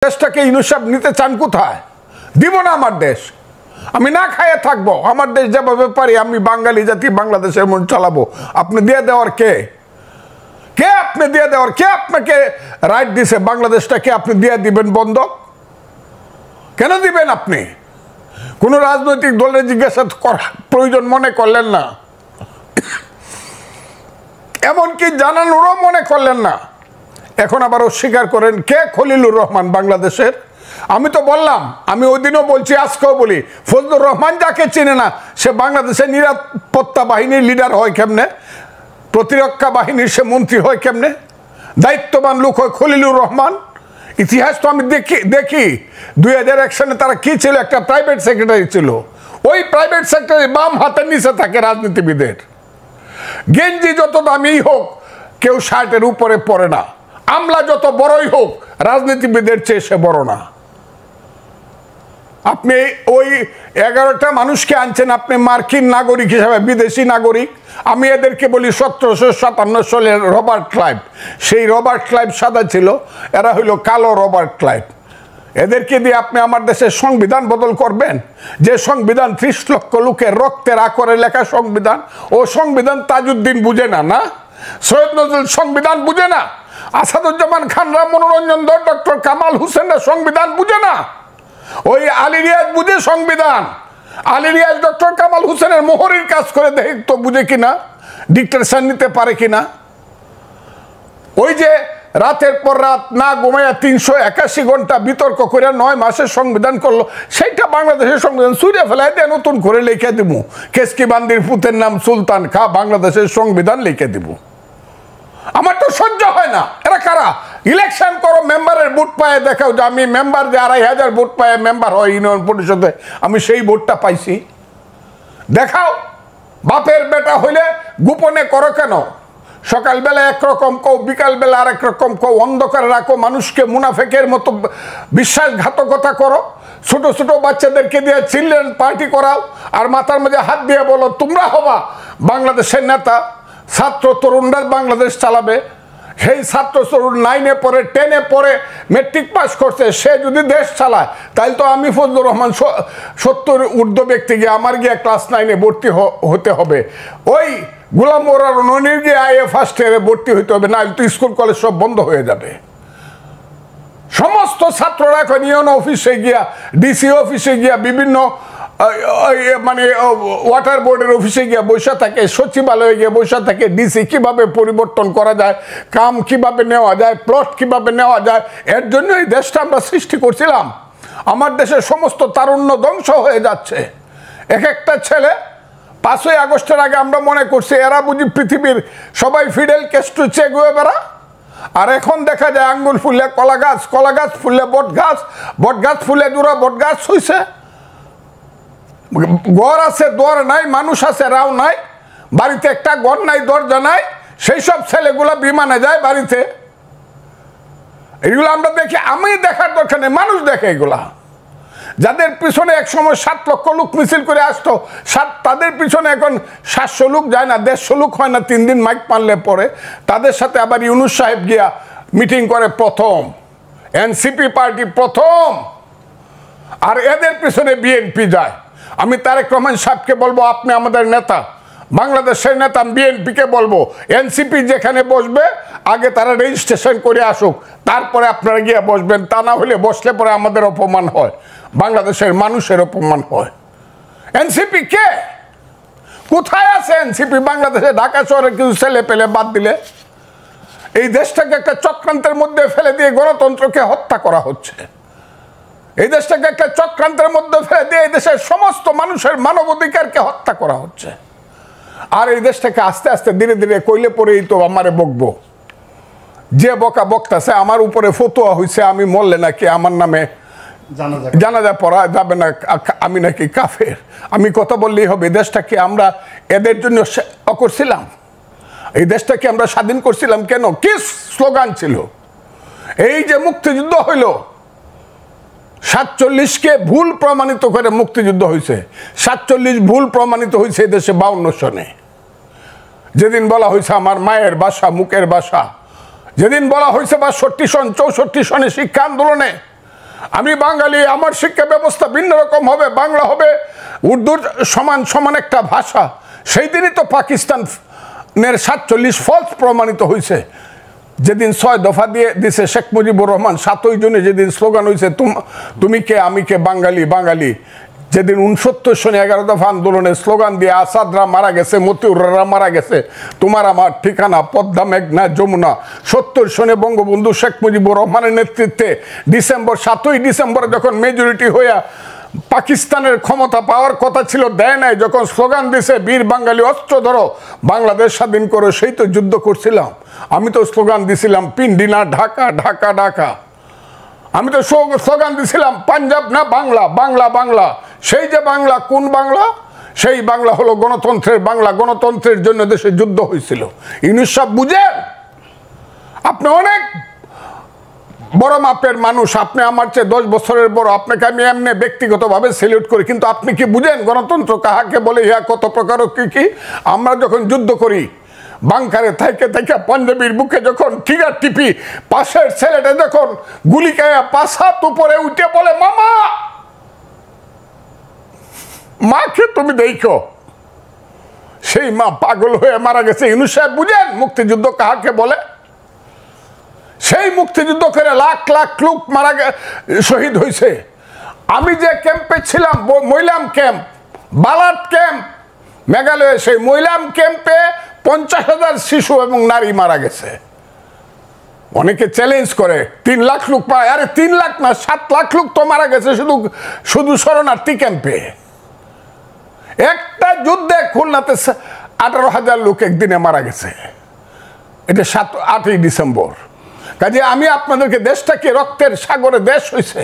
দেশটাকে ইউনুস নিতে চান কোথায়? দিব না আমার দেশ, আমি না খাইয়ে থাকবো। আমার দেশ যেভাবে পারি আমি বাঙালি জাতি বাংলাদেশের মন চালাবো। আপনি দিয়ে দেওয়ার কে? কে আপনি দিয়ে দেওয়ার? কে আপনাকে রাইট দিছে বাংলাদেশটাকে আপনি দিয়ে দিবেন বন্ধক? কেন দিবেন আপনি? কোন রাজনৈতিক দলের জিজ্ঞাসা করার প্রয়োজন মনে করলেন না, এমনকি জানানোরও মনে করলেন না। এখন আবার অস্বীকার করেন। কে খলিলুর রহমান বাংলাদেশের? আমি তো বললাম, আমি ওই দিনও বলছি, আজকেও বলি, ফজলুর রহমান যাকে চিনে না সে বাংলাদেশের নিরাপত্তা বাহিনীর লিডার হয় কেমনে? প্রতিরক্ষা বাহিনীর সে মন্ত্রী হয় কেমনে? দায়িত্ববান লোক হয় খলিলুর রহমান। ইতিহাস তো আমি দেখি 2001 সালে তারা কি ছিল? একটা প্রাইভেট সেক্রেটারি ছিল। ওই প্রাইভেট সেক্রেটারি বাম হাতের নিচে থাকে রাজনীতিবিদের। গেঞ্জি যত দামি হোক কেউ শার্টের উপরে পড়ে না। আমলা যত বড়ই হোক রাজনীতিবিদের চেয়ে সে বড় না। আপনি ওই 11টা মানুষকে আনছেন আপনি মার্কিন নাগরিক হিসাবে, বিদেশি নাগরিক। আমি এদেরকে বলি 1757 সালের রবার্ট ক্লাইভ। সেই রবার্ট ক্লাইভ সাদা ছিল, এরা হইল কালো রবার্ট ক্লাইভ। এদেরকে দিয়ে আপনি আমার দেশের সংবিধান বদল করবেন? যে সংবিধান 30 লক্ষ লোকের রক্তের আকরে লেখা সংবিধান। ও সংবিধান তাজউদ্দিন বুঝে না, না সৈয়দ নজরুল সংবিধান বুঝে না, আসাদুজ্জামান খানরা, মনোরঞ্জন ধর, ডক্টর কামাল হোসেনরা সংবিধান বুঝে না। ওই আলী রিয়াজ বুঝে সংবিধান। আলী রিয়াজ ডক্টর কামাল হোসেনের মোহরের কাজ করে দেখ তো বুঝে কিনা, ডিক্টেশন নিতে পারে কিনা। ওই যে রাতের পর রাত না ঘুমাইয়া 381 ঘন্টা বিতর্ক করে 9 মাসের সংবিধান করলো, সেইটা বাংলাদেশের সংবিধান সুইরে ফেলায় দিয়ে নতুন করে লিখে দিব। কেসকি বান্দির পুতের নাম সুলতান খা, বাংলাদেশের সংবিধান লিখে দিব। আমার তো সহ্য হয় না। এরা কারা? ইলেকশন করো, মেম্বারের ভোট পায়ে দেখাও যে আমি মেম্বার, যে 2500 ভোট পায়ে মেম্বার হয় ইউনিয়ন পরিষদে, আমি সেই ভোটটা পাইছি, দেখাও। বাপের বেটা হইলে গোপনে করো কেন? সকালবেলা একরকম কও, বিকালবেলা আর একরকম কও, অন্ধকার রাখো, মানুষকে মুনাফেকের মতো বিশ্বাসঘাতকতা করো, ছোট ছোট বাচ্চাদেরকে দিয়ে চিলড্রেন পার্টি করাও, আর মাথার মধ্যে হাত দিয়ে বলো তোমরা হবা বাংলাদেশের নেতা। ছাত্র তরুণরা বাংলাদেশ চালাবে। সেই ছাত্র তরুণ 9-এ পড়ে, 10-এ পড়ে, মেট্রিক পাস করছে, সে যদি দেশ চালায় তাহলে তো আমি ফজলুর রহমান 70 ঊর্ধ্ব ব্যক্তি গিয়ে আমার গিয়ে ক্লাস 9-এ ভর্তি হতে হবে। ওই গোলাম মোরার ননির গিয়ে আইএ ফার্স্ট ইয়ারে ভর্তি হইতে হবে, না তো স্কুল কলেজ সব বন্ধ হয়ে যাবে। সমস্ত ছাত্ররা এখন ইউএন অফিসে গিয়া, ডিসি অফিসে গিয়া, বিভিন্ন মানে ওয়াটার বোর্ডের অফিসে গিয়ে বসে থাকে, সচিবালয়ে গিয়ে বসে থাকে। ডিসি কিভাবে পরিবর্তন করা যায়, কাম কিভাবে নেওয়া যায়, প্লট কিভাবে নেওয়া যায়, এর জন্য এই দেশটা আমরা সৃষ্টি করছিলাম। আমার দেশের সমস্ত তারুণ্য ধ্বংস হয়ে যাচ্ছে। এক একটা ছেলে 5ই আগস্টের আগে আমরা মনে করছি এরা বুঝি পৃথিবীর সবাই ফিডেল ক্যাস্ট্রো চে গুয়েভারা। আর এখন দেখা যায় আঙ্গুল ফুললে কলা গাছ, কলা গাছ ফুললে বট গাছ, বট গাছ ফুলে জোড়া বট গাছ হইছে। ঘর আছে দর নাই, মানুষ আছে রাও নাই, বাড়িতে একটা ঘর নাই, দরজা নাই, সেই সব ছেলেগুলা বিমানে যায় বাড়িতে। এগুলো আমরা দেখি, আমি দেখার দরকার নেই, মানুষ দেখে এগুলা। যাদের পিছনে এক সময় 7 লক্ষ লোক মিছিল করে আসতো, তাদের পিছনে এখন 700 লোক যায় না, 150 লোক হয় না 3 দিন মাইক পারলে পরে। তাদের সাথে আবার ইউনুস সাহেব গিয়া মিটিং করে প্রথম, এনসিপি পার্টি প্রথম, আর এদের পিছনে বিএনপি যায়। আমি তারেক রহমান সাহেবকে বলবো আপনি আমাদের নেতা, বাংলাদেশের নেতা। বিএনপিকে বলবো এনসিপি যেখানে বসবে আগে তারা রেজিস্ট্রেশন করে আসুক, তারপরে আপনারা গিয়ে বসবেন। তা না হলে বসলে পরে আমাদের অপমান হয়, বাংলাদেশের মানুষের অপমান হয়। এনসিপি কে? কোথায় আছে এনসিপি বাংলাদেশে? ঢাকা শহরে কিছু ছেলে পেলে বাদ দিলে এই দেশটাকে একটা চক্রান্তের মধ্যে ফেলে দিয়ে গণতন্ত্রকে হত্যা করা হচ্ছে। এই দেশটাকে একটা চক্রান্তের মধ্যে ফেলে দিয়ে এই দেশের সমস্ত মানুষের মানবাধিকারকে হত্যা করা হচ্ছে। আর এই দেশটাকে আস্তে আস্তে ধীরে ধীরে কইলে পরেই তো আমারে বকবো। যে বকা বক্তাছে আমার উপরে ফতোয়া হয়েছে আমি মরলে নাকি আমার নামে জানাজা পড়া যাবে না, আমি নাকি কাফের। আমি কথা বললেই হবে? দেশটাকে আমরা এদের জন্য করছিলাম? এই দেশটাকে আমরা স্বাধীন করছিলাম কেন? কি স্লোগান ছিল? এই যে মুক্তিযুদ্ধ হইল, 47কে ভুল প্রমাণিত করে মুক্তিযুদ্ধ হয়েছে। 47 ভুল প্রমাণিত হয়েছে এই দেশে 52 সনে। যেদিন বলা হয়েছে আমার মায়ের ভাষা, মুখের ভাষা, যেদিন বলা হয়েছে 62 সন, 64 সনে শিক্ষা আন্দোলনে আমি বাঙালি, আমার শিক্ষা ব্যবস্থা ভিন্ন রকম হবে, বাংলা হবে উর্দুর সমান সমান একটা ভাষা। সেই দিনই তো পাকিস্তানের 47 ফলস প্রমাণিত হয়েছে। যেদিন 6 দফা দিয়ে দিছে শেখ মুজিবুর রহমান, 7ই জুনে যেদিন স্লোগান হয়েছে তুমি কে আমি কে বাঙালি বাঙালি, যেদিন 69 সনে 11 দফা আন্দোলনের স্লোগান দিয়ে আসাদরা মারা গেছে, মতিউররা মারা গেছে, তোমার আমার ঠিকানা পদ্মা মেঘনা যমুনা, 70 সনে বঙ্গবন্ধু শেখ মুজিবুর রহমানের নেতৃত্বে 7ই ডিসেম্বর যখন মেজরিটি হইয়া পাকিস্তানের ক্ষমতা পাওয়ার কথা ছিল, দেয় নাই, যখন স্লোগান দিছে বীর বাঙালি অস্ত্র ধরো বাংলাদেশ স্বাধীন করো, সেই তো যুদ্ধ করছিলাম। আমি তো স্লোগান দিছিলাম পিন্ডি না ঢাকা, ঢাকা ঢাকা। আমি তো স্লোগান দিছিলাম পাঞ্জাব না বাংলা, বাংলা বাংলা। সেই যে বাংলা, কোন বাংলা? সেই বাংলা হলো গণতন্ত্রের বাংলা। গণতন্ত্রের জন্য দেশে যুদ্ধ হয়েছিল। ইউনূস সাহেব বুঝেন, আপনি অনেক বড় মাপের মানুষ, আপনি আমার চেয়ে 10 বছরের বড়, আপনাকে আমি এমনি ব্যক্তিগতভাবে সেলিউট করি, কিন্তু আপনি কি বুঝেন গণতন্ত্র কাহাকে বলে, ইহা কত প্রকার কি কি? আমরা যখন যুদ্ধ করি বাংকারে থাইকে থাইকে পাঞ্জাবির বুকে যখন ট্রিগার টিপি, পাশের ছেলেটা যখন গুলি খাইয়া 5 হাত উপরে উঠে বলে মামা, মাকে তুমি দেখো, সেই মা পাগল হয়ে মারা গেছে। ইউনূস সাহেব বুঝেন মুক্তিযুদ্ধ কাহাকে বলে? সেই মুক্তিযুদ্ধ করে লাখ লাখ লোক শহীদ হয়েছে। আমি যে ক্যাম্পে ছিলাম, মৈলাম ক্যাম্প, বালাট ক্যাম্প, মেঘালয়ে, সেই মৈলাম ক্যাম্পে 50,000 শিশু এবং নারী মারা গেছে। অনেকে চ্যালেঞ্জ করে 3 লাখ লোক, আরে 3 লাখ না, 7 লাখ লোক তো মারা গেছে শুধু শরণার্থী ক্যাম্পে। একটা যুদ্ধে খুলনাতে 18,000 লোক একদিনে মারা গেছে। এটা 8ই ডিসেম্বর। কাজে আমি আপনাদেরকে, দেশটাকে রক্তের সাগরে দেশ হয়েছে,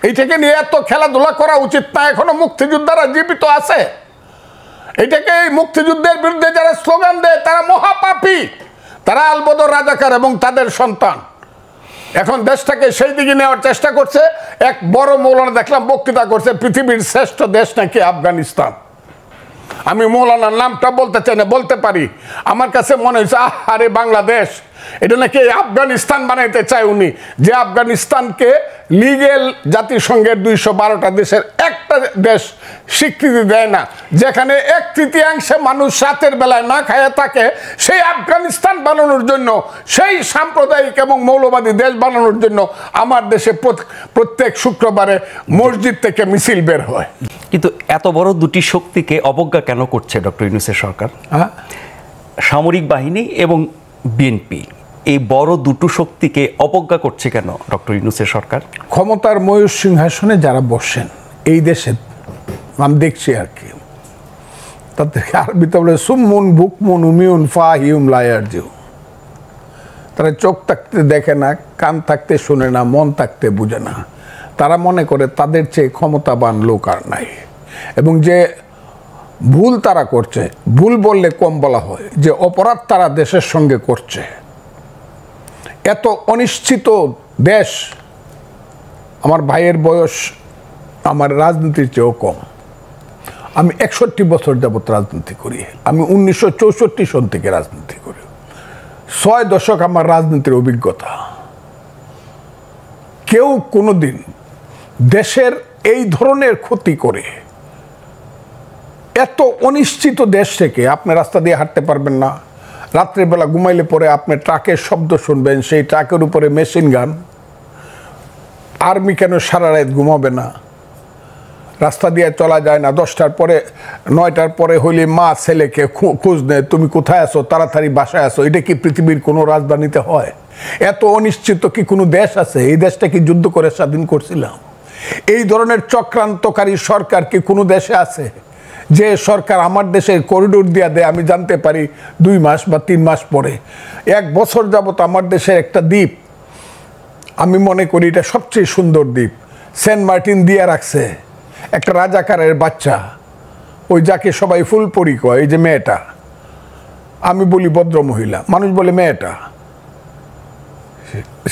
এইটাকে নিয়ে এত খেলাধুলা করা উচিত না। এখনো মুক্তিযোদ্ধারা জীবিত আছে। এটাকে, এই মুক্তিযুদ্ধের বিরুদ্ধে যারা স্লোগান দেয় তারা মহাপাপী, তারা আলবদর রাজাকার এবং তাদের সন্তান। এখন দেশটাকে সেই দিকে নেওয়ার চেষ্টা করছে। এক বড় মৌলানা দেখলাম বক্তৃতা করছে, পৃথিবীর শ্রেষ্ঠ দেশ নাকি আফগানিস্তান। আমি মৌলানার নামটা বলতে চাই না, বলতে পারি। আমার কাছে মনে হয়েছে আরে বাংলাদেশ, এটা নাকি আফগানিস্তান বানাইতে চায় উনি, যে আফগানিস্তানকে লিগেল জাতিসংঘের 212টা দেশের একটা দেশ স্বীকৃতি দেয় না, যেখানে 1/3 মানুষ রাতের বেলায় না খায় থাকে। সেই আফগানিস্তান বানানোর জন্য, সেই সাম্প্রদায়িক এবং মৌলবাদী দেশ বানানোর জন্য আমার দেশে প্রত্যেক শুক্রবারে মসজিদ থেকে মিছিল বের হয়। কিন্তু এত বড় দুটি শক্তিকে অবজ্ঞা কেন করছে ডক্টর ইউনূসের সরকার? সামরিক বাহিনী এবং বিএনপি, এই বড় দুটো শক্তিকে অবজ্ঞা করছে কেন ডক্টর ইউনূসের সরকার? ক্ষমতার ময়ূর সিংহাসনে যারা বসেন এই দেশে, আমি দেখছি আর কি, তাদেরকে আরবিতে বলে সুমুন বুকমুন উমিউন ফাহিউম লায়ারজিউ। তারা চোখ থাকতে দেখে না, কান থাকতে শুনে না, মন থাকতে বুঝে না। তারা মনে করে তাদের চেয়ে ক্ষমতাবান লোক আর নাই। এবং যে ভুল তারা করছে, ভুল বললে কম বলা হয়, যে অপরাধ তারা দেশের সঙ্গে করছে। এত অনিশ্চিত দেশ, আমার ভাইয়ের বয়স আমার রাজনীতির চেয়েও কম। আমি 61 বছর যাবৎ রাজনীতি করি। আমি 1964 সন থেকে রাজনীতি করি। 6 দশক আমার রাজনীতির অভিজ্ঞতা। কেউ কোনোদিন দেশের এই ধরনের ক্ষতি করে, এত অনিশ্চিত দেশ থেকে আপনি রাস্তা দিয়ে হাঁটতে পারবেন না, রাত্রেবেলা ঘুমাইলে পরে আপনি ট্রাকের শব্দ শুনবেন, সেই ট্রাকের উপরে মেশিন গান। আর্মি কেন সারা রাত ঘুমাবে না? রাস্তা দিয়ে চলা যায় না। 10টার পরে 9টার পরে হইলে মা ছেলেকে খোঁজ নেয়, তুমি কোথায় আছো, তাড়াতাড়ি বাসায় আসো। এটা কি পৃথিবীর কোনো রাজধানীতে হয়? এত অনিশ্চিত কি কোনো দেশ আছে? এই দেশটা কি যুদ্ধ করে স্বাধীন করছিলাম? এই ধরনের চক্রান্তকারী সরকার কি কোনো দেশে আছে? যে সরকার আমার দেশের করিডোর দিয়া দেয়, আমি জানতে পারি 2 মাস বা 3 মাস পরে। 1 বছর যাবত আমার দেশের একটা দ্বীপ, আমি মনে করি এটা সবচেয়ে সুন্দর দ্বীপ, সেন্ট মার্টিন দিয়ে রাখছে একটা রাজাকারের বাচ্চা, ওই যাকে সবাই ফুলপরি কয়, এই যে মেয়েটা, আমি বলি ভদ্র মহিলা, মানুষ বলে মেয়েটা,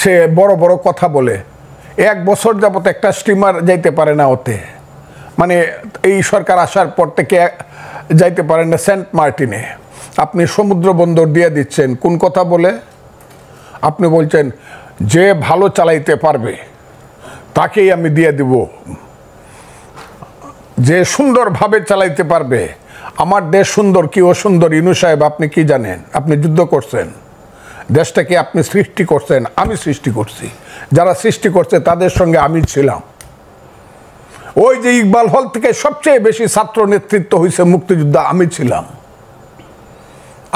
সে বড় বড় কথা বলে। 1 বছর যাবত একটা স্টিমার যাইতে পারে না ওতে, মানে এই সরকার আসার পর থেকে যাইতে পারেন না সেন্ট মার্টিনে। আপনি সমুদ্র বন্দর দিয়ে দিচ্ছেন, কোন কথা বলে? আপনি বলছেন যে ভালো চালাইতে পারবে তাকেই আমি দিয়ে দিব, যে সুন্দরভাবে চালাইতে পারবে। আমার দেশ সুন্দর কি অসুন্দর ইউনূস সাহেব আপনি কি জানেন? আপনি যুদ্ধ করছেন, দেশটাকে আপনি সৃষ্টি করছেন, আমি সৃষ্টি করছি। যারা সৃষ্টি করছে তাদের সঙ্গে আমি ছিলাম। ওই যে ইকবাল হল থেকে সবচেয়ে বেশি ছাত্র নেতৃত্ব হয়েছে মুক্তিযুদ্ধ, আমি ছিলাম।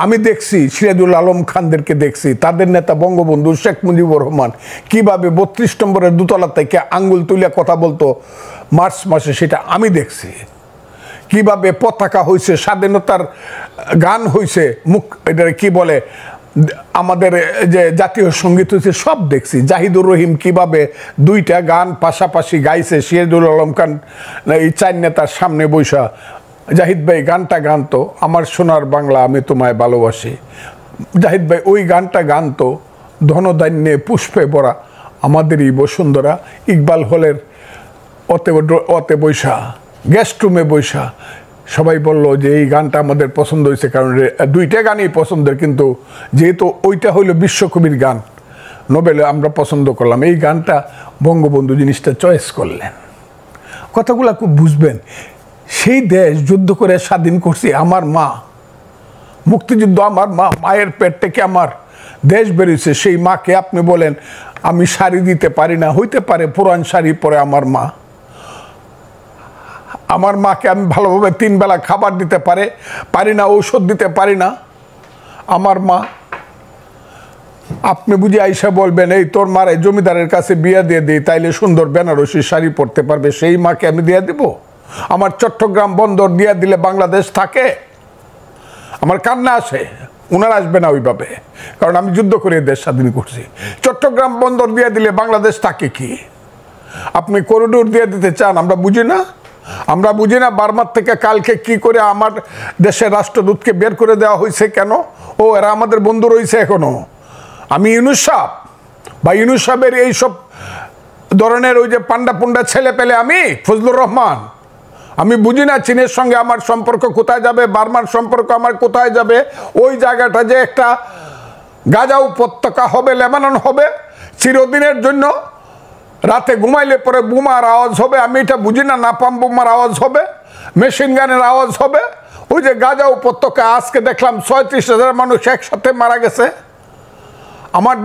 আমি দেখছি সিরাজুল আলম খানদেরকে দেখছি, তাদের নেতা বঙ্গবন্ধু শেখ মুজিবুর রহমান কিভাবে 32 নম্বরের দোতলা থেকে আঙ্গুল তুলে কথা বলতো মার্চ মাসে, সেটা আমি দেখছি। কিভাবে পতাকা হয়েছে, স্বাধীনতার গান হয়েছে, এটা কি বলে আমাদের যে জাতীয় সঙ্গীত হয়েছে, সব দেখছি। জাহিদুর রহিম কিভাবে 2টা গান পাশাপাশি গাইছে, সিরাজুল আলম খান এই 4 নেতার সামনে বৈশা জাহিদ ভাই গানটা গানতো, আমার সোনার বাংলা আমি তোমায় ভালোবাসি। জাহিদ ভাই ওই গানটা গানতো, ধনধান্যে পুষ্পে ভরা আমাদেরই বসুন্ধরা। ইকবাল হলের অতে বৈশা, গেস্ট রুমে বৈশা সবাই বলল যে এই গানটা আমাদের পছন্দ হয়েছে, কারণ 2টা গানই পছন্দের, কিন্তু যেহেতু ওইটা হইলো বিশ্বকবির গান, নোবেলে আমরা পছন্দ করলাম, এই গানটা বঙ্গবন্ধু জিনিসটা চয়েস করলেন। কথাগুলো খুব বুঝবেন। সেই দেশ যুদ্ধ করে স্বাধীন করছি আমার মা, মুক্তিযুদ্ধ আমার মা, মায়ের পেট থেকে আমার দেশ বেরিয়েছে। সেই মাকে আপনি বলেন আমি শাড়ি দিতে পারি না, হইতে পারে পুরান শাড়ি পরে আমার মা, আমার মাকে আমি ভালোভাবে 3 বেলা খাবার দিতে পারি না, ঔষধ দিতে পারি না আমার মা। আপনি বুঝি আইসা বলবেন এই তোর মারে জমিদারের কাছে বিয়ে দিয়ে দিই, তাইলে সুন্দর বেনারসি শাড়ি পরতে পারবে, সেই মাকে আমি দিয়ে দিব? আমার চট্টগ্রাম বন্দর দিয়ে দিলে বাংলাদেশ থাকে? আমার কান্না আসে। ওনারা আসবে না ওইভাবে, কারণ আমি যুদ্ধ করে দেশ স্বাধীন করছি। চট্টগ্রাম বন্দর দিয়ে দিলে বাংলাদেশ থাকে কি? আপনি করিডোর দিয়ে দিতে চান, আমরা বুঝি না? আমরা বুঝি না বার্মার থেকে কালকে কি করে আমার দেশের রাষ্ট্রদূতকে বের করে দেওয়া হয়েছে কেন? ও এরা আমাদের বন্ধু রয়েছে এখনো। আমি ইউনূস সাহেব বা ইউনূস সাহেবের এইসব ধরনের ওই যে পান্ডা পুন্ডা ছেলে পেলে, আমি ফজলুর রহমান, আমি বুঝি না চীনের সঙ্গে আমার সম্পর্ক কোথায় যাবে, বার্মার সম্পর্ক আমার কোথায় যাবে। ওই জায়গাটা যে একটা গাজা উপত্যকা হবে, লেবানন হবে চিরদিনের জন্য, রাতে ঘুমাইলে পরে বোমার আওয়াজ হবে, আমি এটা বুঝি না, নাপাম বোমার আওয়াজ হবে, মেশিন গানের আওয়াজ হবে। ওই যে গাজা উপত্যকা আজকে দেখলাম 36,000 মানুষ একসাথে মারা গেছে। আমার